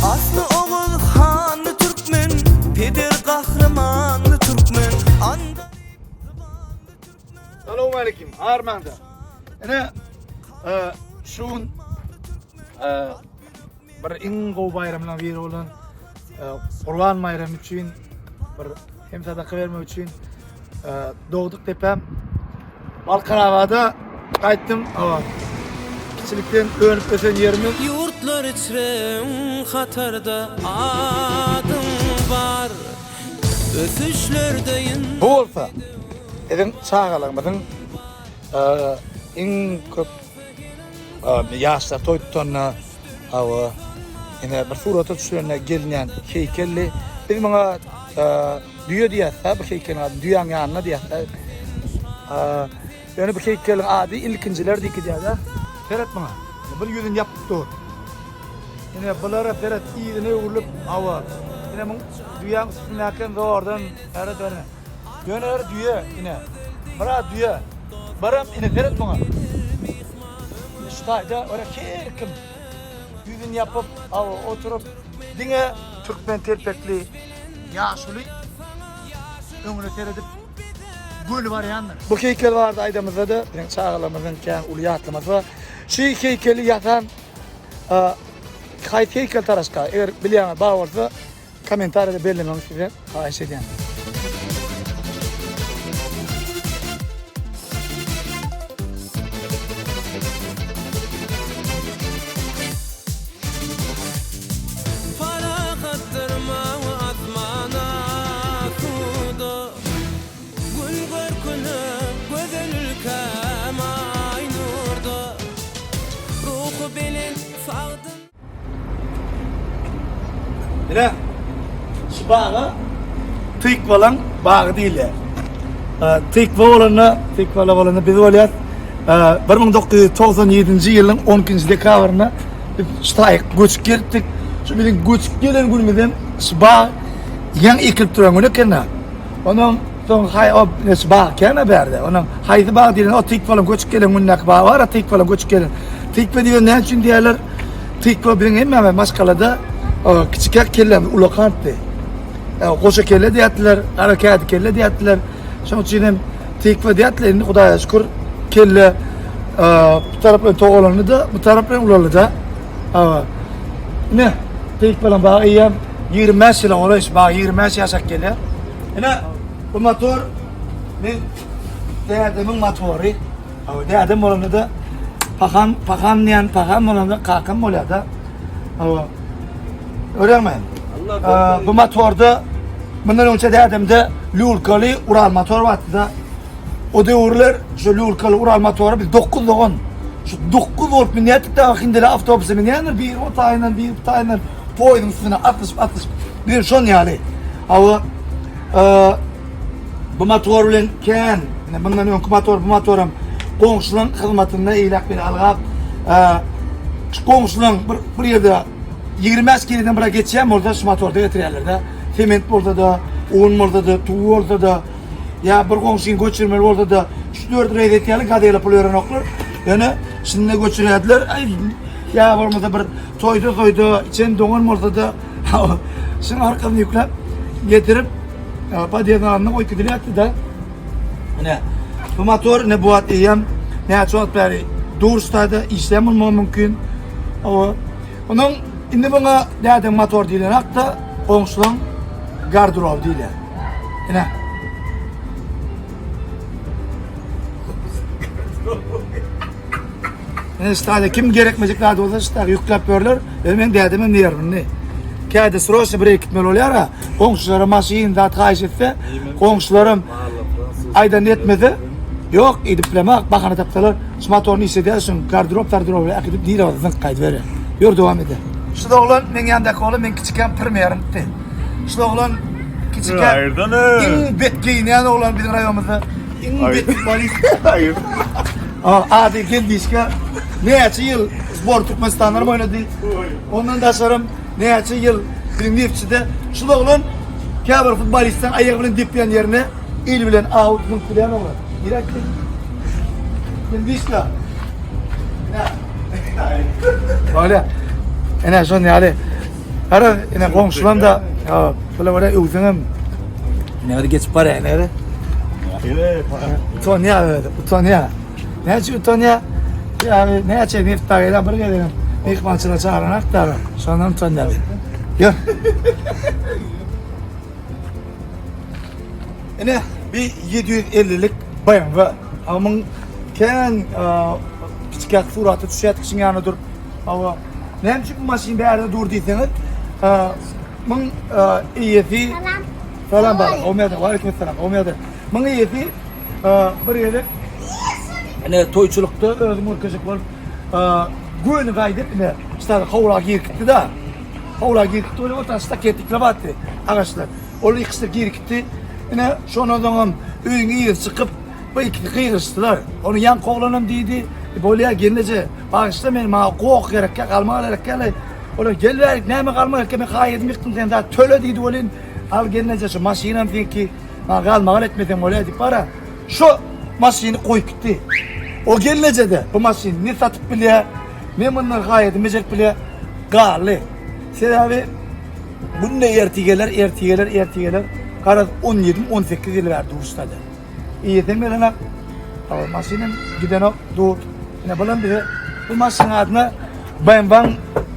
Aslı oğul hanlı Türkmen, peder kahramanlı Türkmen. Selamun aleyküm, Armanda. Ene, şun bir ingo bayramına bir olan Kurban bayramı için bir hem sadaka verme için doğduk tepem Balkarava'da kayıttım ama kişilikten öğrenip ösen yerimi Yurtlar içren hatarda adım var. Ösüşlerdeyin. bu olsa edin sağalarımızın en köp yaşta toytuna hava yine bir surata düşürene gelinen heykelli biz bana dünya diyese bu heykelin adı dünyanın yanına diyese yani bu heykelin adı ilkinciler diki diye de Ferhat bana bir yüzün yaptık doğru yine bunlara Ferhat iyi ne olup hava yine bu dünyanın üstündeyken de oradan her döne döner dünya yine bırak dünya baram yine Ferhat bana İşte oraya kim yüzün yapıp oturup dine Türkmen terpekli yaşlı ömrü teredip gül var yanlar. Bu heykel vardı aydamızda da benim çağalamızın kendi uluyatlamız var. Şu heykeli yatan kayıt heykel taraşka eğer bilen bağ varsa komentarda belirlememi size xahiş ediyorum. Yine şu bağı tıkvalan bağı değil ya. Tıkvalı olanı biz olayat 1997 yılın 12. dekabrında ştayık göçüp geldik. Şu bizim göçüp gelen günümüzden şu bağı yan ekilip duran günü kena. Onun son hay o şu bağı kena berdi. Onun haydi bağı değil o tıkvalan göçüp gelen günündeki bağı var ya tıkvalan göçüp gelen. Tıkva diyor ne için diyorlar? Tıkva bizim hemen maşkalada küçük kelle ulakantı. Koşa kelle diyettiler, harekatı kelle diyettiler. Şunun için hem tekva diyettiler. Şimdi Kudaya şükür kelle bu taraftan toğulanı da, bu taraftan ulalı da. Ne? Tekvalan bağı iyiyem 25 yıl uğraş, bağı 25 yaşak kelle. Yine bu motor, ben dedemin motoru. Dedem olanı da pakam olanı da kakam olanı da. Öğrenmeyin. Bu motorda bundan önce dedemde Lulkalı Ural motor vardı da o devirler şu Lulkalı Ural motoru biz 9 doğan şu 9 volt minnetik de akindele avtobüse minneyenler bir o tayından poydum üstüne atış bir son yani ama bu motorla ken bundan önce bu motorum komşunun hizmetinde iyilik bir algab komşunun bir yerde 20 askeriden bırak geçeceğim orada şu motorda yatırıyorlar Sement orada da, un orada da, tuğu orada da ya bir komşun göçürmeli orada da 3-4 liraya yetiyorlar kadıyla pul öğren oklar yani şimdi göçürüyorlar ya orada bir toydu içen doğan orada da şimdi arkamda yüklep getirip padiyenin anına koy kıdırı yattı da yani bu motor ne bu at iyiyem ne çok beri Doğrustay'da işlem olmam mümkün onun şimdi bana dedem motor değil hatta komşulan gardırop değil yine işte kim gerekmeyecekler de olsa işte yüklep verirler benim dedemin yerim ne kağıdı sırası buraya gitmeli oluyor ya komşularım maşin da taş etse komşularım aydan yetmedi yok diploma bakana tapsalar şu motorunu hissediyorsun gardırop akıdıp değil oradan kaydı verir yor devam eder. Şu da olan men yanındaki oğlum men küçükken premierim bitti. Şu da olan küçükken in bet giyinen oğlan bizim rayonumuzda in bet polis. Hayır. Adi kendişke neçe yıl spor Türkmenistan'da oynadı. Ondan da sonra neçe yıl Greenleaf'çide şu da olan kabir futbolistten ayak bilen dipleyen yerine il bilen out mutlayan olur. Direkt kendişke. Öyle. Ene son yani Ara yine komşulam da ya böyle özünem nerede geçip var ya nerede? Utanıyor. Ne için utanıyor? Yani ne için iftariyle bir gelelim. Mekmancına çağıran aktarım. Sonra utanıyor. Yok. Yine bir 750'lik bayan var. Ama kendi küçük suratı düşet kişinin yanına dur. Ama ne için bu maşin bir yerde dur diyseniz, bunun iyisi falan var. Olmadı. Aleykümselam. Olmadı. Bunun iyisi bir yerde ne toyçulukta özüm ırkışık var. Güvenli gaydet ne? İşte havla girikti da. Havla girikti. Öyle ortasında kettikle battı. Ağaçlar. Öyle ikisi girikti. Yine sonradan öyün iyi sıkıp bu ikisi kıyırıştılar. Onu yan kovlanım deydi. Böyle gelince bağışta benim koğuk gerek kalma gerek gel. Öyle gel verik ne mi kalma gerek ben kayedim yıktım sen daha töle deydi öyle. Al gelince şu maşinem diyor ki kalma etmeden öyle deyip para. Şu maşini koy gitti. O gelince de bu maşini ne satıp bile ne bunlar kayedim becek bile galı. Sen abi bunun ne ertigeler. Karaz 17-18 yıl verdi ustada. İyi demeyelim ha. Maşinin giden o dur. Ne bulan biri bu maşinin adına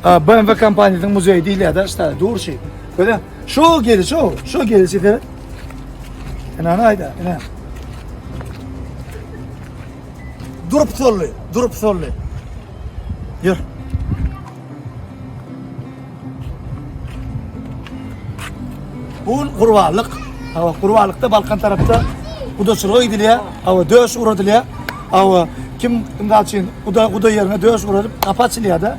BMW kampanyasının müzeyi değil ya da işte dur şey. Böyle şu gelişi falan. Yani hayda. Yani. Durup sollu. Yürü. Bu kurvarlık. Hava kurvarlıkta Balkan tarafta udasılığı idiliyor. Hava döş uğradılar. Hava kim için uda yerine döş uğradıp kapatılıyor da.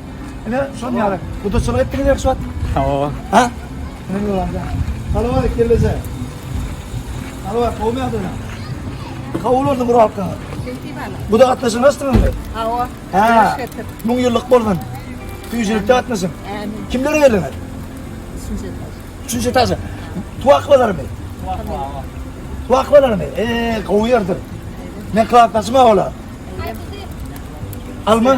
Ne son yarı udasılığı ettiler şu an. Ha? Ne diyorlar da? Halo var kelleşe. Halo var kovmuyor da. Kavulurdu bu halka. Bu da atlasın nasıl mı? Ha. Bunun yıllık boldan. Tüycülükte atlasın. Kimlere geldiler? Üçüncü taşı. Tuakvalar mı? Tuakvalar mı? Kovuyardır. Ne klasası mı ola? Alma?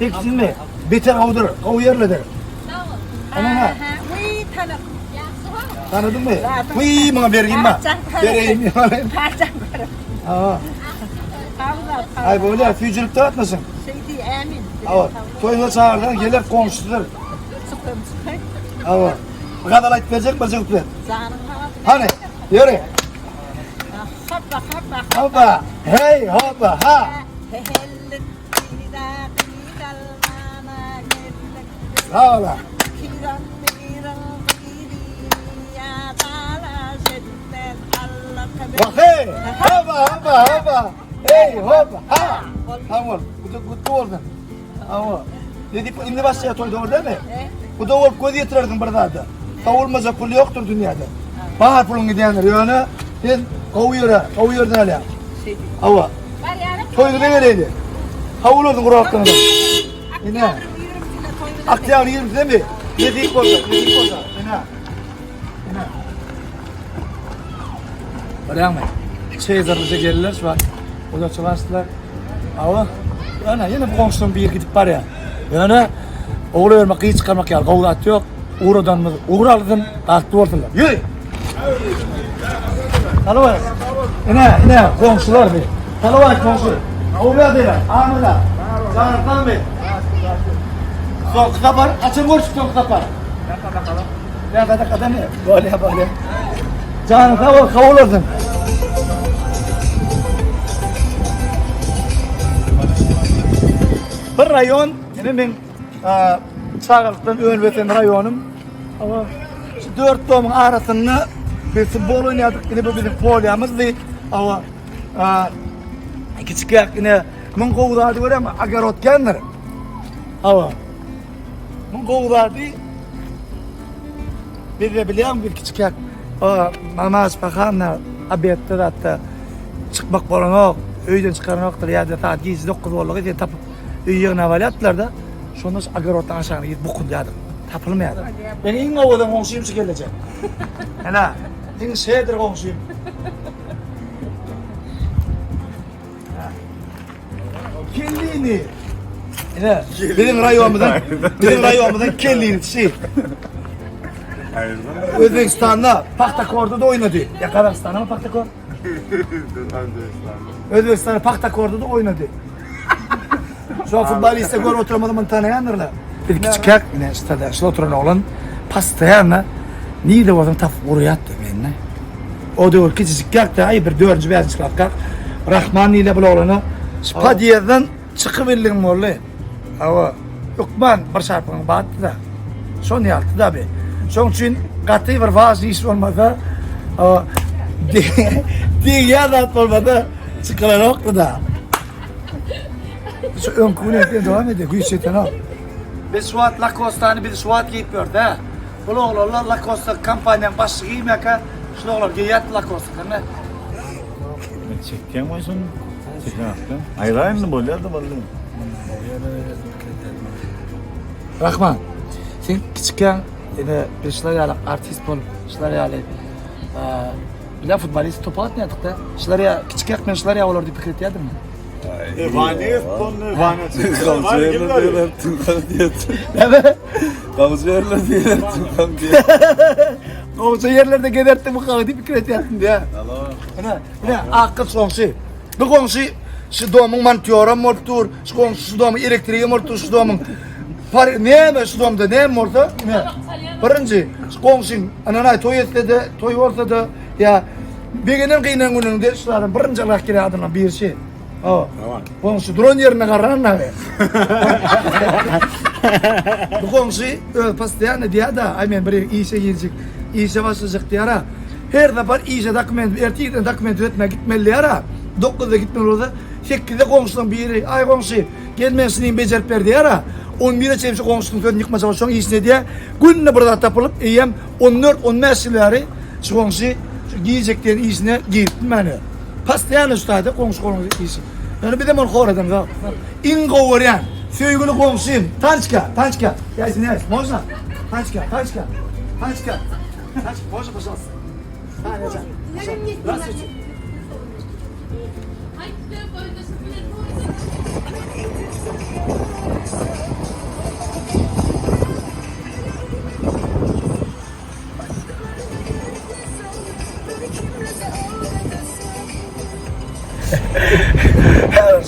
İkisi mi? Beter kovdur, kovuyarlıdır. Anana. Tanıdın mı? Vıy bana vereyim mi? Vereyim mi? Ay böyle tüycülükte atmasın. Toyuna çağırdılar, gelir komşudur. Ava. Bu kadar ait verecek mi? Hani? Yürü. Hoppa. Hey hoppa ha. Sağ ol. Bak hey. Hoppa. Hey hoppa ha. Tamam. Bu da oldu. Ama. Dedi şimdi başlıyor toy doğru değil mi? Bu da olup koy yetirdin burada. Kavulmaca pul yoktur dünyada. Bahar pulun gidenler yani. Sen kavuyordun hala. Ava. Toydu ne vereydi? Kavulurdun kuru hakkında. Yine. Aktiyar yürüdü değil mi? Yedik orada. Yine. Öyle mi? Zarlıca gelirler şu an. O da çalıştılar. Ava. Yani yine bu komşunun bir gidip var ya. Yani oğlu vermek, iyi çıkarmak ya. Kavul yok. Uğradan mı? Uğralıdın, kalktı ortalar. Yürü! Halı var. Ne? Komşular bir. Halı var komşu. Uğra değil. Ahmet'e. Canırtan bir. Son kapar. Açın koş son kapar. Ne kadar ne? Böyle. Canırtan var, kavulardın. Bir rayon, benim Çağırlık'tan ön veten rayonum. Ama şu 4 doğumun arasında bir futbol oynadık. Yine bu bizim polyamız değil. Ama küçük yine mun kovlardı var ama agarot kendiler. Ama mun kovlardı bir de biliyorum bir küçük yak. Namaz bakanlar abiyette de hatta çıkmak falan yok. Öyden çıkarın yoktur ya da ta 8-9 oğulları diye tapıp üyüğüne avalyatlar da. Şundan agarottan aşağıya gidip bukunduyordum. Tapılmayalım. Ben en ovadan komşuyum şu gelecek. Hala, en şeydir komşuyum. Kendini Yine bizim rayonumuzdan kelliğinçi. Özbekistan'da Paxtakor'da da oynadı. Ya Kazakistan'da mı Paxtakor? Özbekistan'da Paxtakor'da da oynadı. Şu an futboliste gör oturamadım tanıyanlarla. Bir küçük yine stada şu oturan oğlan pastayana niye o zaman taf vuruyattı benimle. O da küçük yakta ay bir 4. 5. sınıfta Rahman ile bu oğlanı Spadiye'den çıkıverdim oğlu. Hava yok ben bir şarpın battı da. Son yaptı da be. Son için katı bir vaaz iş olmadı. Diğer da olmadı. Çıkılan yoktu da. Şu ön kuvvetle devam ediyor. Güç şeytan al. Biz Suat Lacoste'ni bir Suat giyip gördü ha. Bu oğlanlar Lacoste kampanyanın başı giymeyek ha. Şu oğlanlar giyet Lacoste değil mi? Çekken mi son? Çekken attım. Ayrı mı böyle de vallahi. Rahman, sen küçükken yine bir şeyler yani artist bol, şeyler yani bir de futbolist topu atmıyorduk da. Şeyler ya küçükken ben şeyler ya olurdu fikir etiyordun mu? Evaniye futbolunu evaniye. Kalıcı yerler diyorlar, Tunkan diye. Evet. Kalıcı yerler diyorlar, Tunkan diye. O yerlerde giderdim bu kadar fikir etiyordun diye. Allah. Ne akıl sonsu. Bu konsu şu domun mantiyora mortur, şu konsu şu domun elektriği mortur, şu domun ne mi şu domda ne mortur? Ne? Birinci şu konsun ananay toy etdi, toy ortada ya begenem kıyınan günün derslerin birinci Allah kire adına bir şey. O. Tamam. Konsu drone yerine karan ne? Bu konsu pastayan diye da aymen bir işe girecek, işe başlayacak diye ara. Her zaman işe dokument, erteden dokument üretmeye gitmeli ara. 9'da gitmeli orada. 8'de komşunun biri, ay komşu gelmesini becerip verdi ara. 11'e çevirse komşunun sözünü yıkmasa var, son işine diye. Gününe burada tapılıp, iyiyem 14-15 yılları şu komşu giyeceklerin işine giyirttim beni. Pastayan ustaydı komşu işi. Yani bir de onu koradım da. İngo var yani. Sevgili komşuyum. Tançka. Gelsin ne? Можно? Tançka. Tançka, можно, пожалуйста? Здравствуйте.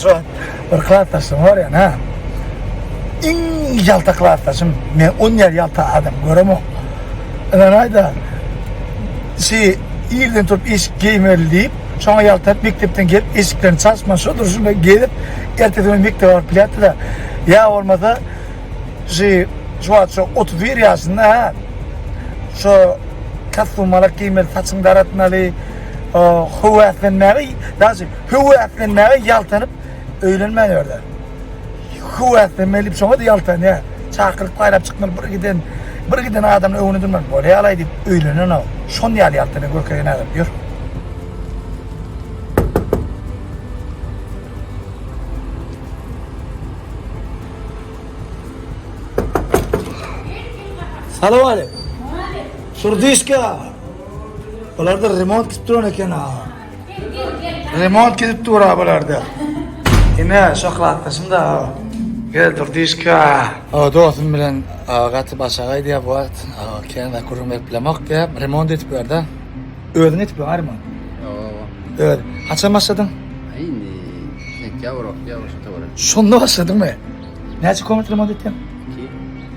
Şu an bir kılatasım var ya ha. En yalta kılatasım. Ben 10 yer yalta adam göremem. Anayda yerden turup eşik giymeli deyip sonra yaltayıp mektepten gelip eşiklerini çalışma şu duruşunda gelip erteden mektep var pilatı da ya olmadı şu an 31 yaşında ha şu katılmalık giymeli saçını daratmalı hüvvetlenmeyi yaltanıp öğrenmeli orada hüvvetlenmeli sonra da yaltan ya çakırıp kayrap çıkmalı bir giden adamın önüne durmalı böyle alay deyip öğrenen o son yal yaltanı görkeyen adam diyor. Salam aleyküm. Surdiska. Bularda remont ketip turan eken ha. Remont ketip tura bularda. Yine şoklatasım da. Gel Surdiska. Dostum bilen gatip aşağıya diye bu at. Kendi kurum yapılamak ya. Remont etip verdi. Ödün etip var mı? Öd. Kaçan başladın? Inte yavrum şu tavırı. Sonunda başladın mı? Neçe kilometre remont ettin? Ki,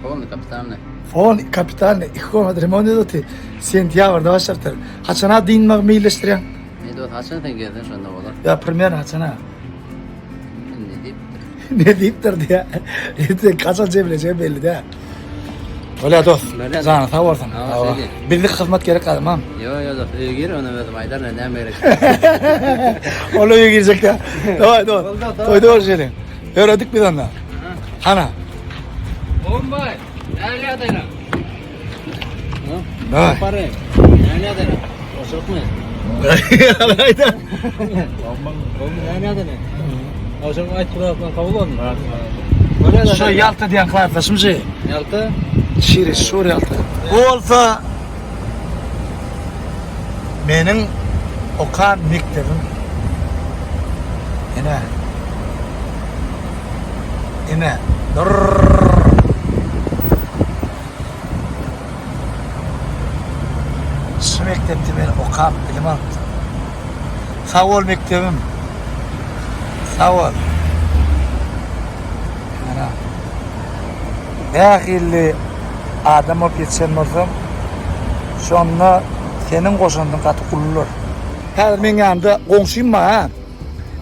oğlum kapitanı. Fon kapitane, ikomat remont edildi. Sentyavrda başlattı. Kaçana dinmek meyilleştiren? Ne diyor, haçan sen geldin şunda olur. Ya premier kaçana. Ne deyip? Ne deyiptir diye. Kaçan cebileceği belli de. Öyle dost. Öyle Zana tavarsan. Tamam, şey Birlik hizmet gerek adamam. Yo da gir onu verdim Aydar'la ne gerek. Oluyor girecek ya. Doğru doğru. Doğru şeyler. Öğrendik bir anda. Hana. Bombay. Nereye adayla? Ne? Pare. Nereye adayla? Osuruk mu? Hayda. Nereye adayla? Osuruk ayet kuralından kabul oldu. Şu Yalta diyen arkadaşım şey. Yalta. Şiiri Sur Yalta. Bu olsa benim okan mektebim. Yine Şu mektepte ben okap bilim aldım. Sağ ol mektebim. Sağ ol. Ana. Dahilli adam olup yetişen olsam şonda senin koşandın katı kululur. Her men yanında komşuyum ma ha.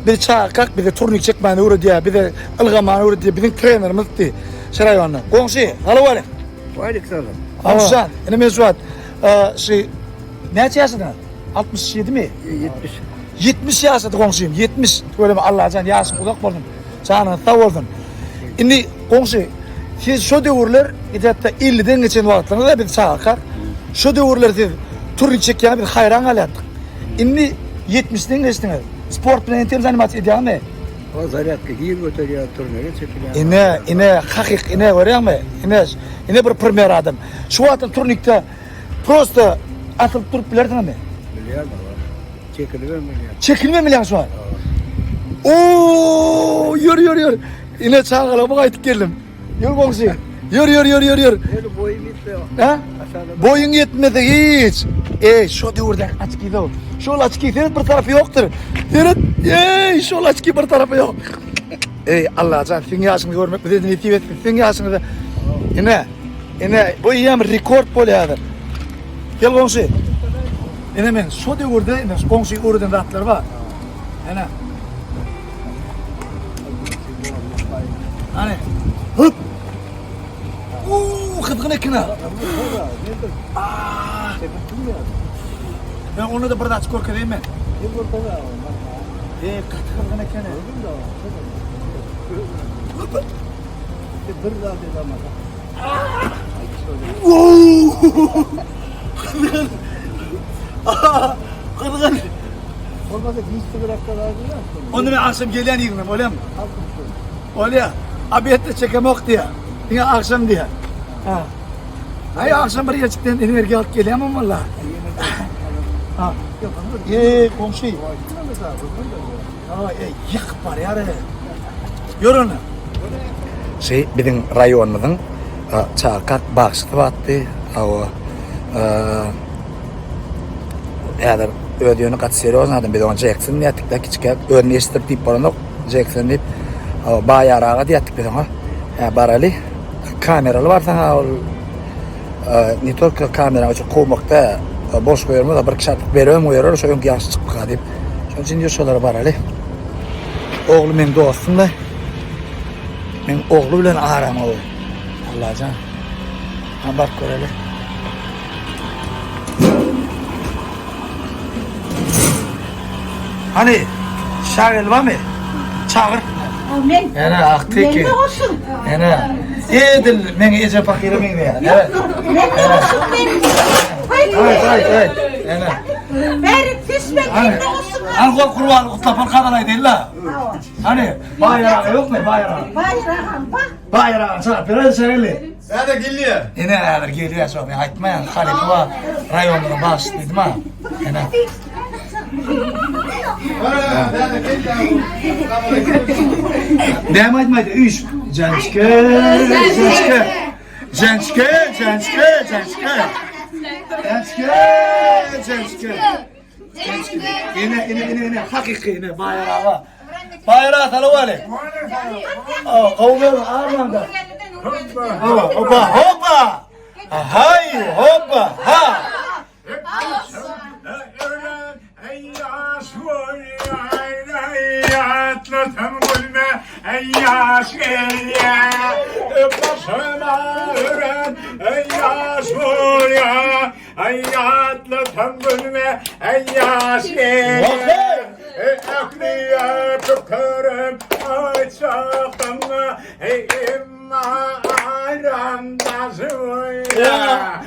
Bir çakak bir de turnik çekmeni uğru diye bir de ılgamanı uğru diye bizim trenerimiz diye. Şarayonlu. Komşu, halı var. Vaylık sağlam. Komşusan, yine Mesuat. Ne yaşadın? 67 mi? 70. 70 yaşadı komşuyum, 70. Böyle mi Allah can yaşın kulak buldum. Canın sağ oldun. Şimdi komşu, siz şu devirler, idette 50'den geçen vakitlerinde bir çakak. Şu devirler siz turnik çekken bir hayran alattık. Şimdi 70'den geçtiniz. Sport bilen temiz animasyon ediyor mu? O zaryatka giyir götürüyor turnere çekiliyor. İne hakik ine görüyor musun? İne bir premier adam. Şu atın turnikte prosto atılıp durup bilerdin mi? Milyar da var. Çekiliyor milyar. Çekilme mi lan şu an? Oo, yürü. İne çağala bu kayıt geldim. Yürü komşu. Yürü. Böyle boyu bitti o. Ha? Boyun yetmedi hiç. Şu devirden aç giydi o. Şu aç giydi bir tarafı yoktur. Seyret. Şu aç giydi bir tarafı yok. Allah can sen yaşını görmek bize nasip etsin. Sen yaşını da. Yine bu iyi bir rekord boladır. Gel komşu. Yine ben şu devirde yine komşu uğradan rahatlar var. Yine. Hani. Hıp. Kıdgın ekine. Ben onu da burada açık korkayım ben. Kıdgın ekine. Kıdgın. Olmazsa giysi bırakta vardı ya. Onu ben akşam gelen yığınım öyle mi? Öyle ya. Abiyette çekemok diye. Yine akşam diye. Ha. Ay akşam bir gerçekten enerji alıp geleyemem valla. Ha. Komşu. Yık var ya. Yorun. Bizim rayonumuzun çakak bağışıklı battı. Eğer ödüğünü katseri olsaydı biz onu Jackson diyettik de küçük örneğistir deyip baranok Jackson deyip bayarağa diyettik biz ona. Barali kameralı varsa network kamera açık koymakta boş koyuyorum da bir kişi artık veriyorum uyarıyor şu yönk yaşı çıkıp deyip şunun için diyorlar barali oğlum benim dostum da ben oğlu bilen aram o Allah can bak görelim hani şağıl var mı? Çağır. Ana aktı ki. Ana. Edil men ece fakire men ya. Evet. Hayır. Ana. Beri pişmek ne olsun? Al kurban kutlapan kadar değil la. Hani bayrağı yok mu bayrağı? Bayrağım bak. Bayrağı sana biraz şöyle. Nerede geliyor? Yine geliyor sonra aytmayan Halil var rayonda baş dedim ha. Ana. Devam etmedi. Üç. Gençke. Yine. Hakiki yine bayrağı var. Bayrağı talavale. Kavga ağırlanda. Hoppa. Hoppa. Ha. Atlasam gülme ey yaş ya başıma öğren ey yaş ya ey atlasam gülme ey yaş ya aklıya tukarım açaktım ey imma aramda zıya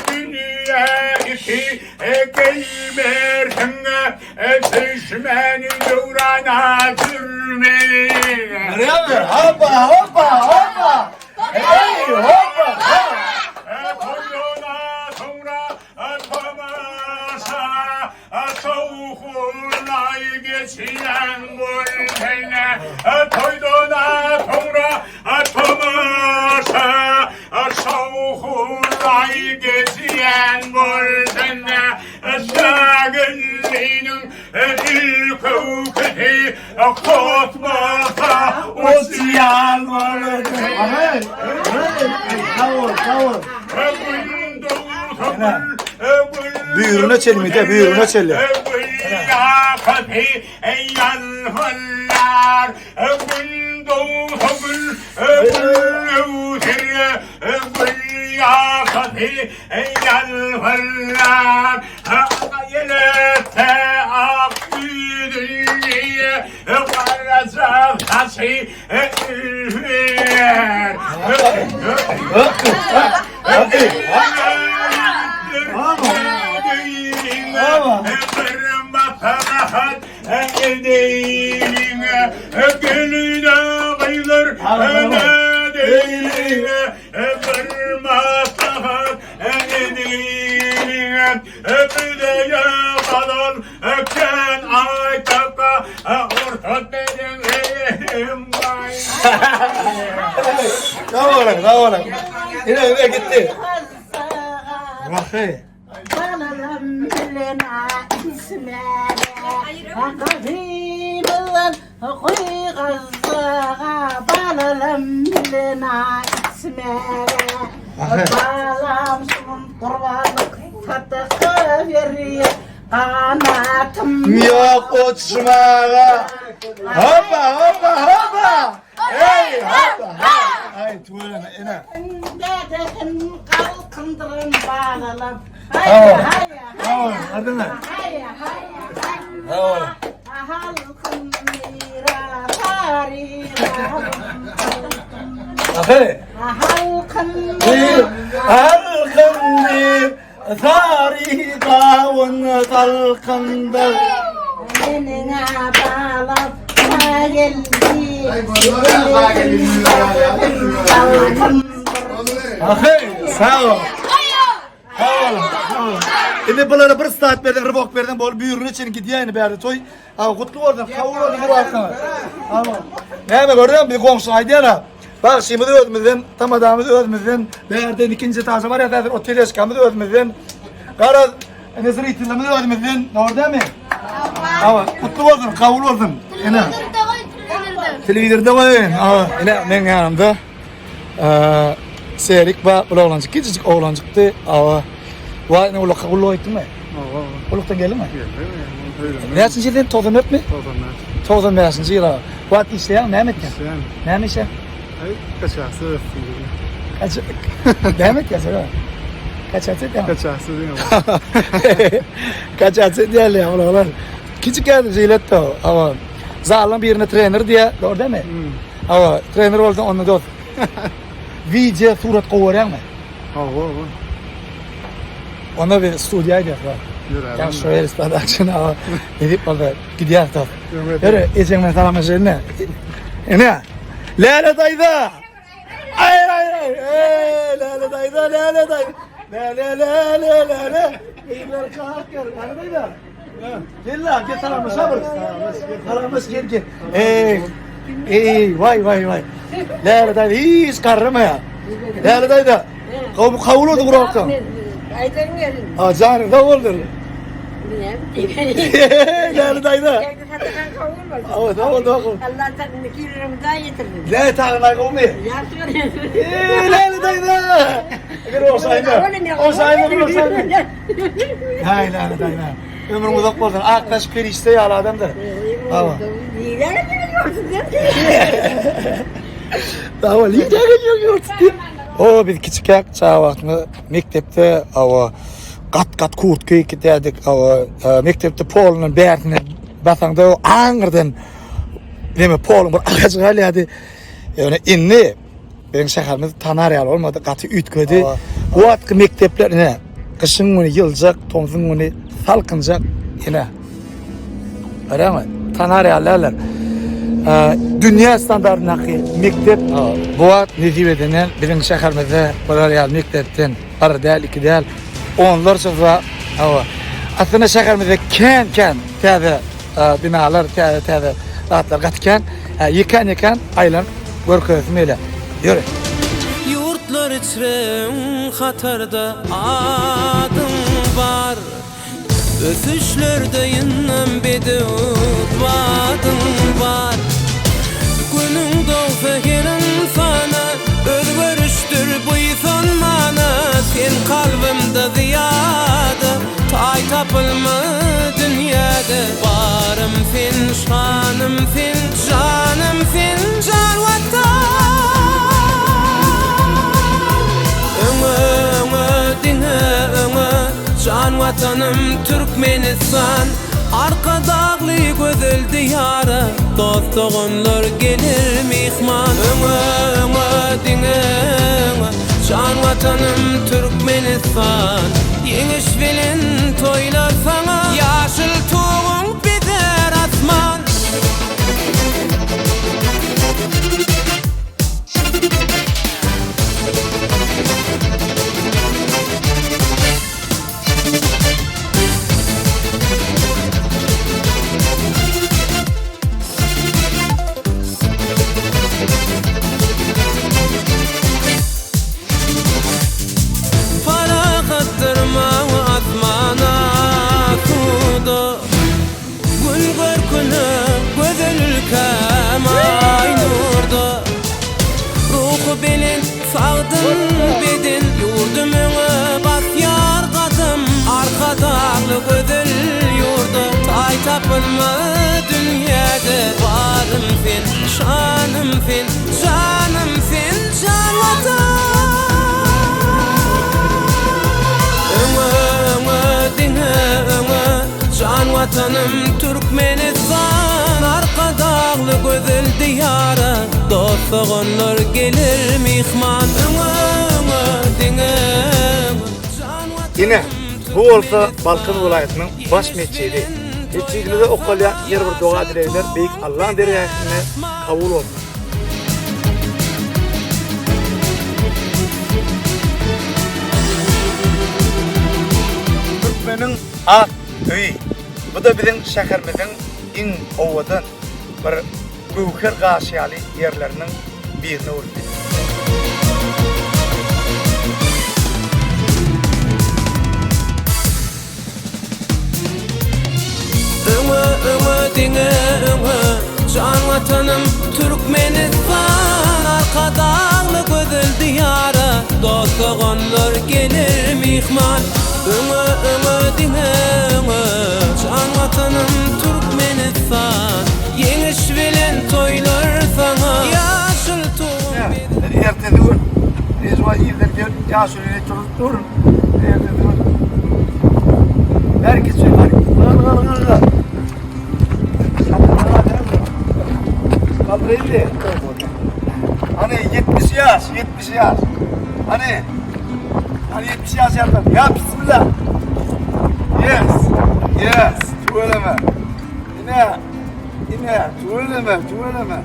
Dünya işi gelmer sana götürmeyi. Nereye? Hoppa hoppa hoppa. Hey hoppa. Toyuna sonra tomasa soğuğunay geçiyen gültene. Toyuna sonra tomasa soğuğunay geçiyen gültene. Şagillinin ilk ülketi kutmasa uçyan gültene. Hey. Kavur. Büyürüne çelmi de büyürüne çelli. Kavur. Yine eve gitti. Bakay. Balalam bilena ismere Akabirlan Kuy gazzaga Balalam bilena ismere Balam sunum kurbalık Fatıkı veriyor Kanatım Yok uçmağa. Hoppa. Hey hoppa. Ay tuğla ina. Dedekin kalkındırın balalam Kavur. Hadi lan. Kavur. Halkın mira tarira Bakay. halkın bir tariqa ve talqında Senin bağlap geldi Bakay sağ ol. Şimdi bunlara bir saat verdin, rıbok verdin, bol büyürün için gidiyeni berdi toy. Kutlu oldun, kavur oldun bu arkana. Ne mi gördün? Bir komşu haydiyana. Bak şimdi özümüzden, tam adamımız özümüzden, berden ikinci taşı var ya, o teleşkamız özümüzden. Kara, nezir itilimiz özümüzden, doğru değil mi? Kutlu oldun, kavur oldun. Televizyonda koyun. Yine ben yanımda. Serik ve oğlancık, küçücük oğlancıktı. Vay ne olak kabul ettin mi? Oluktan geldin mi? Ne yapsın şimdi? Tozun öp mü? Tozun ne yapsın şimdi? What işleyen ne ettin? Ne işe? Kaçası. Ne ettin ya? Kaçası ya? Kaçası değil mi? Kaçası değil ya oğlan. Küçük geldi jilet de ama zalim birine trainer diye doğru değil mi? Ama trainer oldu onu da. Video surat kovaran mı? Ona bir stüdyoya var. Ya şöyle istadıkçın ama edip orada gidiyor da. Yürü, içimden salamışsın ne? Ne? Lale dayda! Ay! Lale dayda! Lale! İyiler kalk gel, lale dayda! Gel lan, gel salamış sabır. Salamış gel. Vay. Lale dayda, hiç karrıma ya. Lale dayda! Kavuluyordu kuraktan. Aydan gelin. Canım da olur. Lale dayda! Oldu. Allah'tan nikirimi daha getirdim. Ne tane komi? Lale dayda! Gel o sayma. Hay lale dayda. Ömrüm uzak olsun. Aktaş perişte ya adamdır. Tamam. Neler geliyorsun sen? Tamam, lider geliyorsun. O bir küçük yak çağ vaktinde mektepte kat kurt köy giderdik. Mektepte Pol'un bärtine basanda ağırdan deme Pol'un bir ağacı geldi. Yani inni benim şehrimizde Tanarya olmadı. Katı ütködi. O vaxt mekteplerine kışın günü yılacak, tomzun günü salkınacak yine. Öyle mi? Tanaryalarlar. dünya standartındaki mektep bu nezip edilen bizim şehrimizde real mektepten bir değil, iki değil, onlarca da aslında şehrimizde ken taze binalar, taze rahatlar katken yıkan aylan görkezmeyle. Yürü. Yurtlar içren hatarda adım var. Öpüşlerde yinnem bedut vadım var. Günün doğsa gelin sana özgürüştür bu sonmana. Sen kalbimde ziyade tay tapılma dünyada. Varım sen, şanım sen, canım sen, can vatan. Can vatanım Türkmenistan, arka dağlı güzel diyara, dostluğunlar gelir mihman. Dine can vatanım Türkmenistan, yeniş bilin toylar sana, yaşıl tuğun bider asman. Sağdın bedin yurdumuna bas yar kadım, arka dağlı güzel yurda tay tapılma dünyada. Varım sen, şanım sen, canım sen, can vatan. Can vatanım Türkmenistan, arka dağlı güzel diyara, dostluğunlar gelir mihman. Yine bu olsa Balkan vilayetinin baş meçhidi. Meçhidinde okalya yer bir dua dileyler, beyik Allah'ın dergahine kabul olsun. Türkmenin at köyü. Bu da bizim şehrimizin en ovadan bir büyükler gaşiyalı yerlerinin birine uğradı. Can vatanım Türkmenistan, arka dağlı güzel diyara, dostluğunlar gelir mihman. Can vatanım Türkmenistan, yeniş bilen toylar sana, yaşıl tuğum bir. Ertesi gün, Rezva İzlerken yaşıl ile durun. Ertesi gün. Herkes söylüyor. Kal. Kaldır 50. Hani 70 yaş. Hani 70 yaş yaptım. Ya bismillah. Yes. Tuğleme. Yine. Tuğleme.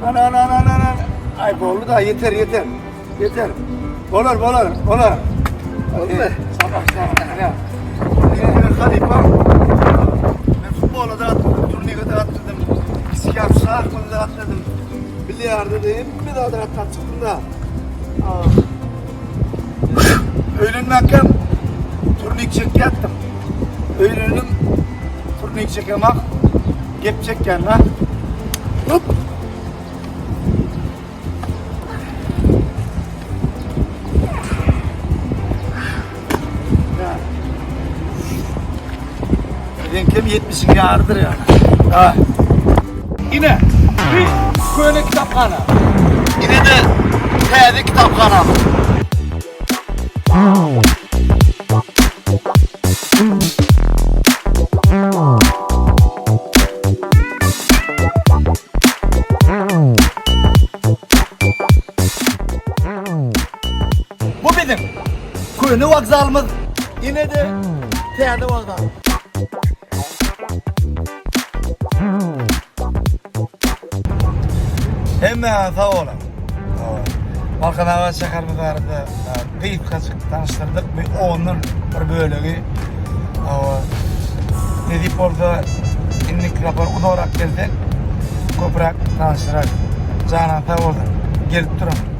Ana. Ay bolu da yeter. Bolar. Oldu. Sabah. Hadi bak. Ben futbola da attım, turnike de attım. Bisiklet sağ da attım. Bilyarda da bir daha da attım da. Öğlenmekten turnik çek yattım. Öğlenim turnik çekemek, gep çekken lan. Hop. Kim 70'in yarıdır yani. Yine bir böyle kitapkhana. Yine de taze kitapkhana. Bu bizim köyünü vokzalımız. Yine de taze vokzal. Hemen sağ olun. Balkanava şakarmıdarda kıyıp kaçık tanıştırdık. Bir onun bir bölüğü. Ne deyip orada inlik rapor udarak geldik. Köprak tanıştırak. Canan sağ olun. Gelip durun.